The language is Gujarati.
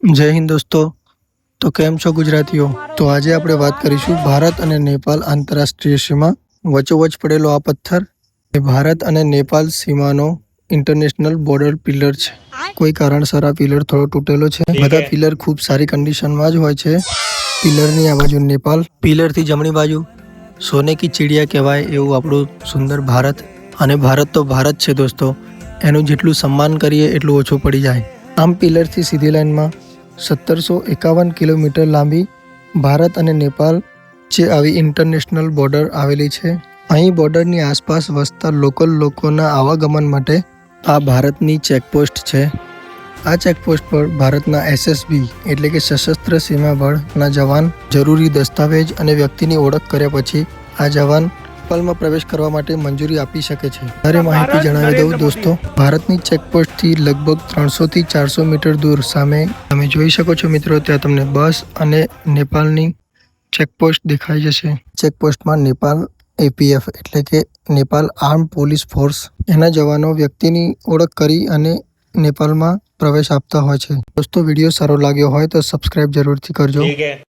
જય હિન્દ દોસ્તો, તો કેમ છો ગુજરાતીઓ? તો આજે આપણે વાત કરીશું ભારત અને નેપાલ આંતરરાષ્ટ્રીય સીમા વચ્ચોવચ્ચ પડેલો આ પથ્થર એ ભારત અને નેપાલ સીમાનો ઇન્ટરનેશનલ બોર્ડર પિલર છે. કોઈ કારણસર આ પિલર થોડો તૂટેલો છે. બધા પિલર ખૂબ સારી કન્ડિશનમાં જ હોય છે. પિલરની આ બાજુ નેપાલ, પિલરથી જમણી બાજુ સોને કી ચીડિયા કહેવાય એવું આપણું સુંદર ભારત. અને ભારત તો ભારત છે દોસ્તો, એનું જેટલું સન્માન કરીએ એટલું ઓછું પડી જાય. આમ પિલરથી સીધી લાઈનમાં 1751 કિલોમીટર લાંબી ભારત અને નેપાલ જે આવી ઇન્ટરનેશનલ બોર્ડર આવેલી છે. અહીં બોર્ડરની આસપાસ વસતા લોકલ લોકોના આવાગમન માટે આ ભારતની ચેકપોસ્ટ છે. આ ચેકપોસ્ટ પર ભારતના SSB એટલે કે સશસ્ત્ર સીમા બળના જવાન જરૂરી દસ્તાવેજ અને વ્યક્તિની ઓળખ કર્યા પછી આ જવાન નેપાળમાં પ્રવેશ કરવા માટે મંજૂરી આપી શકે છે. વધારે માહિતી જણાવી દઉં દોસ્તો, ભારતની ચેકપોસ્ટથી લગભગ 300 થી 400 મીટર દૂર સામે તમે જોઈ શકો છો મિત્રો, ત્યાં તમને બસ અને નેપાળની ચેકપોસ્ટ દેખાઈ જશે. ચેકપોસ્ટમાં નેપાલ APF એટલે કે નેપાલ આર્મ પોલીસ ફોર્સ એના જવાનો વ્યક્તિની ઓળખ કરી અને નેપાળમાં પ્રવેશ આપતા હોય છે. દોસ્તો, વિડીયો સારો લાગ્યો હોય તો સબસ્ક્રાઇબ જરૂરથી કરજો.